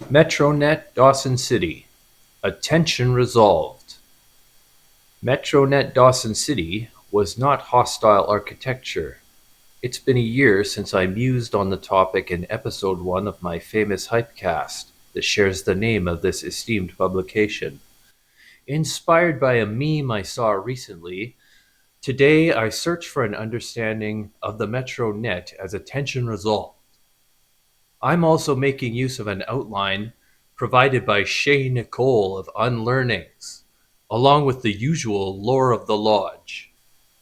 Metronet Dawson City. Attention resolved. Metronet Dawson City was not hostile architecture. It's been a year since I mused on the topic in episode 1 of my famous Hypecast that shares the name of this esteemed publication. Inspired by a meme I saw recently, today I search for an understanding of the Metronet as attention resolved. I'm also making use of an outline provided by Shay Nicole of Unlearnings, along with the usual lore of the Lodge.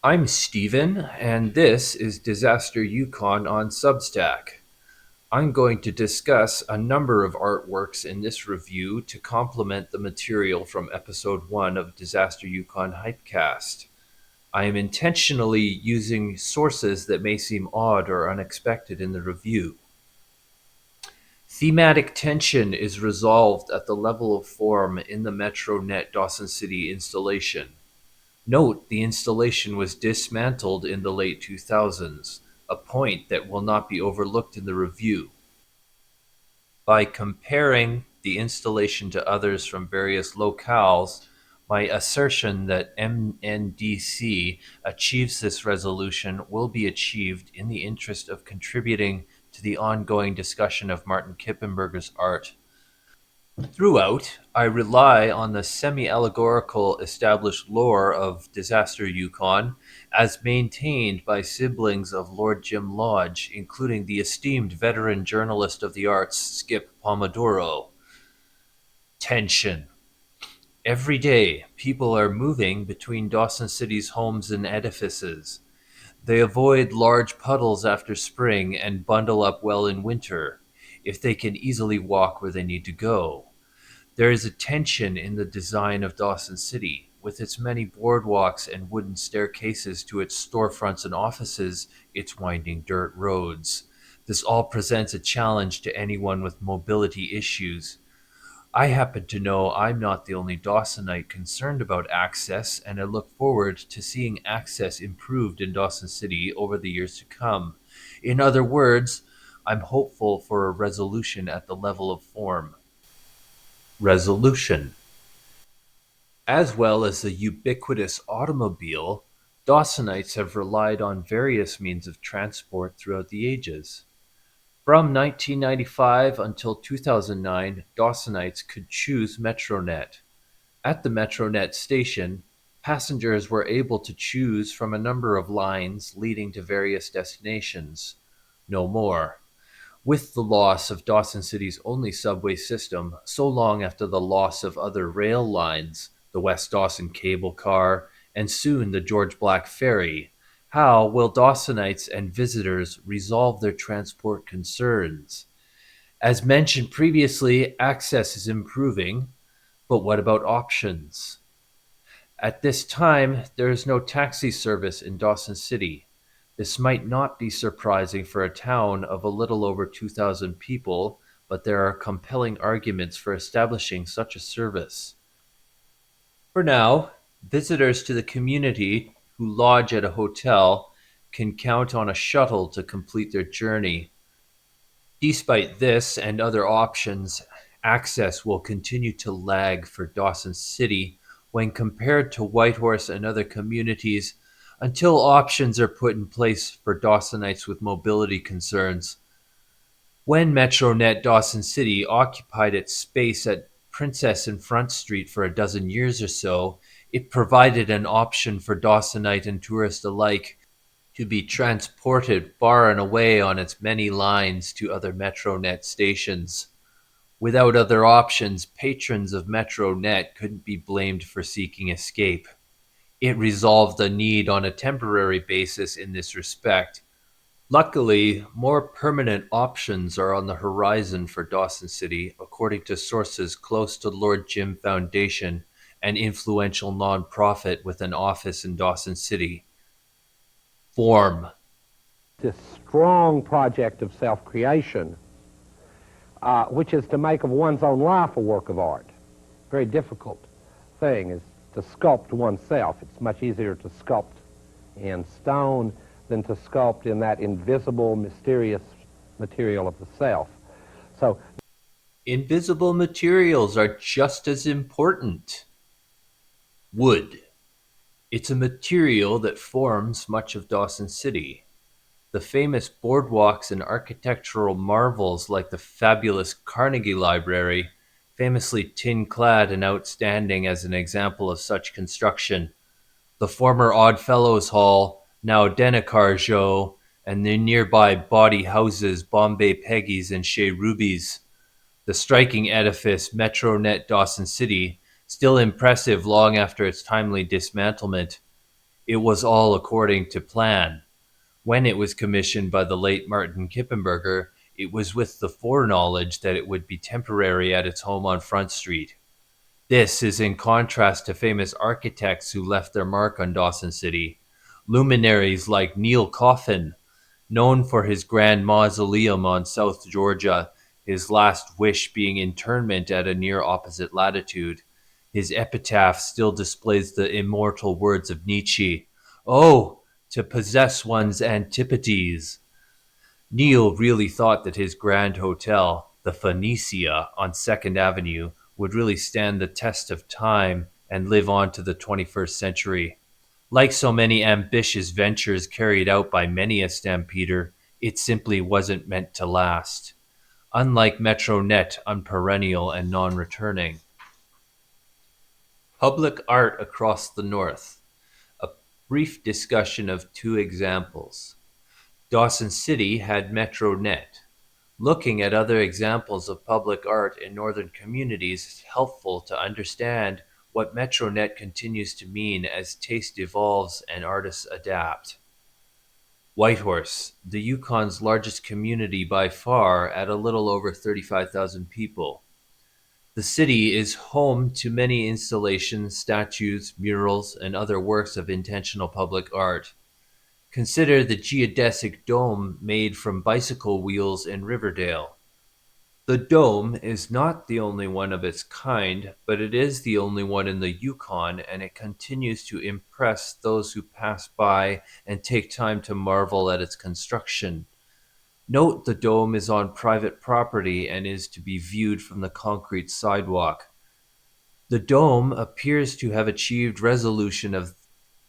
I'm Steven, and this is Disaster Yukon on Substack. I'm going to discuss a number of artworks in this review to complement the material from episode 1 of Disaster Yukon Hypecast. I am intentionally using sources that may seem odd or unexpected in the review. Thematic tension is resolved at the level of form in the Metronet Dawson City installation. Note the installation was dismantled in the late 2000s, a point that will not be overlooked in the review. By comparing the installation to others from various locales, my assertion that MNDC achieves this resolution will be achieved in the interest of contributing to the ongoing discussion of Martin Kippenberger's art. Throughout, I rely on the semi-allegorical established lore of Disaster Yukon as maintained by siblings of Lord Jim Lodge, including the esteemed veteran journalist of the arts Skip Pomodoro. Tension. Every day, people are moving between Dawson City's homes and edifices. They avoid large puddles after spring and bundle up well in winter, if they can easily walk where they need to go. There is a tension in the design of Dawson City, with its many boardwalks and wooden staircases to its storefronts and offices, its winding dirt roads. This all presents a challenge to anyone with mobility issues. I happen to know I'm not the only Dawsonite concerned about access, and I look forward to seeing access improved in Dawson City over the years to come. In other words, I'm hopeful for a resolution at the level of form. Resolution. As well as the ubiquitous automobile, Dawsonites have relied on various means of transport throughout the ages. From 1995 until 2009, Dawsonites could choose Metronet. At the Metronet station, passengers were able to choose from a number of lines leading to various destinations. No more. With the loss of Dawson City's only subway system, so long after the loss of other rail lines, the West Dawson cable car, and soon the George Black Ferry, how will Dawsonites and visitors resolve their transport concerns? As mentioned previously, access is improving, but what about options? At this time, there is no taxi service in Dawson City. This might not be surprising for a town of a little over 2,000 people, but there are compelling arguments for establishing such a service. For now, visitors to the community who lodge at a hotel can count on a shuttle to complete their journey. Despite this and other options, access will continue to lag for Dawson City when compared to Whitehorse and other communities until options are put in place for Dawsonites with mobility concerns. When Metronet Dawson City occupied its space at Princess and Front Street for a dozen years or so, it provided an option for Dawsonite and tourist alike to be transported far and away on its many lines to other Metronet stations. Without other options, patrons of Metronet couldn't be blamed for seeking escape. It resolved the need on a temporary basis in this respect. Luckily, more permanent options are on the horizon for Dawson City, according to sources close to Lord Jim Foundation, an influential nonprofit with an office in Dawson City. Form. This strong project of self-creation, which is to make of one's own life a work of art. Very difficult thing is to sculpt oneself. It's much easier to sculpt in stone than to sculpt in that invisible, mysterious material of the self. So Invisible materials are just as important. Wood. It's a material that forms much of Dawson City. The famous boardwalks and architectural marvels like the fabulous Carnegie Library, famously tin-clad and outstanding as an example of such construction, the former Odd Fellows Hall, now Denicar-Jo, and the nearby bawdy houses Bombay Peggy's and Chez Ruby's. The striking edifice Metronet Dawson City, still impressive long after its timely dismantlement. It was all according to plan. When it was commissioned by the late Martin Kippenberger, it was with the foreknowledge that it would be temporary at its home on Front Street. This is in contrast to famous architects who left their mark on Dawson City. Luminaries like Neil Coffin, known for his grand mausoleum on South Georgia, his last wish being internment at a near opposite latitude. His epitaph still displays the immortal words of Nietzsche, "Oh, to possess one's antipodes." Neil really thought that his grand hotel, the Phoenicia on 2nd Avenue, would really stand the test of time and live on to the 21st century. Like so many ambitious ventures carried out by many a stampeder, it simply wasn't meant to last. Unlike Metronet, unperennial and non-returning. Public art across the North. A brief discussion of two examples. Dawson City had Metronet. Looking at other examples of public art in northern communities is helpful to understand what Metronet continues to mean as taste evolves and artists adapt. Whitehorse, the Yukon's largest community by far at a little over 35,000 people. The city is home to many installations, statues, murals, and other works of intentional public art. Consider the geodesic dome made from bicycle wheels in Riverdale. The dome is not the only one of its kind, but it is the only one in the Yukon, and it continues to impress those who pass by and take time to marvel at its construction. Note the dome is on private property and is to be viewed from the concrete sidewalk. The dome appears to have achieved resolution of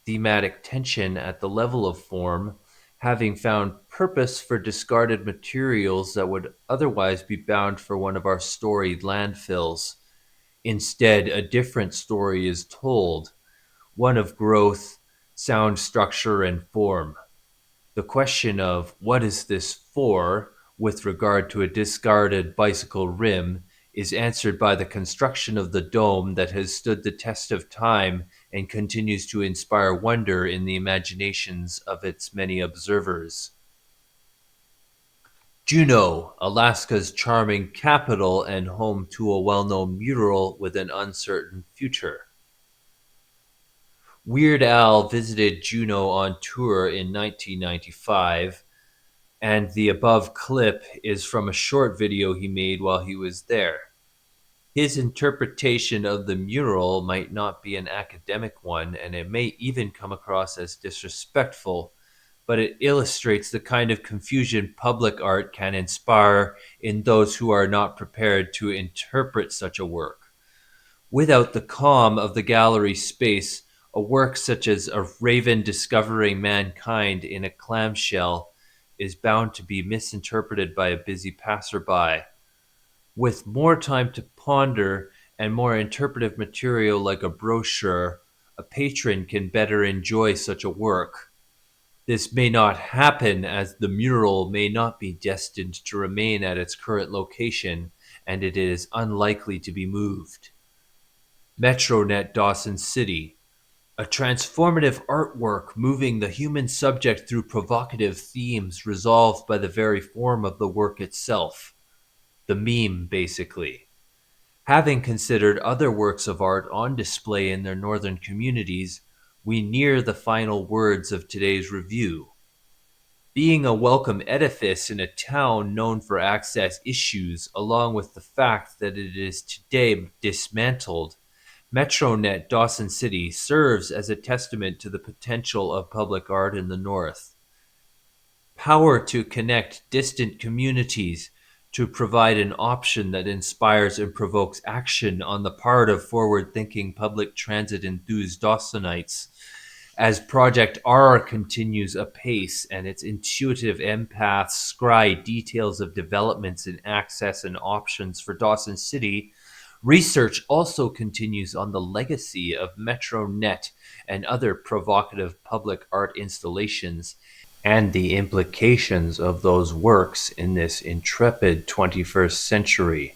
thematic tension at the level of form, having found purpose for discarded materials that would otherwise be bound for one of our storied landfills. Instead, a different story is told, one of growth, sound structure, and form. The question of what is this for with regard to a discarded bicycle rim is answered by the construction of the dome that has stood the test of time and continues to inspire wonder in the imaginations of its many observers. Juneau, Alaska's charming capital and home to a well-known mural with an uncertain future. Weird Al visited Juneau on tour in 1995, and the above clip is from a short video he made while he was there. His interpretation of the mural might not be an academic one, and it may even come across as disrespectful, but it illustrates the kind of confusion public art can inspire in those who are not prepared to interpret such a work. Without the calm of the gallery space, a work such as a raven discovering mankind in a clamshell is bound to be misinterpreted by a busy passerby. With more time to ponder and more interpretive material like a brochure, a patron can better enjoy such a work. This may not happen as the mural may not be destined to remain at its current location, and it is unlikely to be moved. Metronet Dawson City, a transformative artwork moving the human subject through provocative themes resolved by the very form of the work itself. The meme, basically. Having considered other works of art on display in their northern communities, we near the final words of today's review. Being a welcome edifice in a town known for access issues, along with the fact that it is today dismantled, Metronet Dawson City serves as a testament to the potential of public art in the North. Power to connect distant communities, to provide an option that inspires and provokes action on the part of forward-thinking public transit enthused Dawsonites. As Project R continues apace and its intuitive empaths scry details of developments in access and options for Dawson City, research also continues on the legacy of MetroNet and other provocative public art installations and the implications of those works in this intrepid 21st century.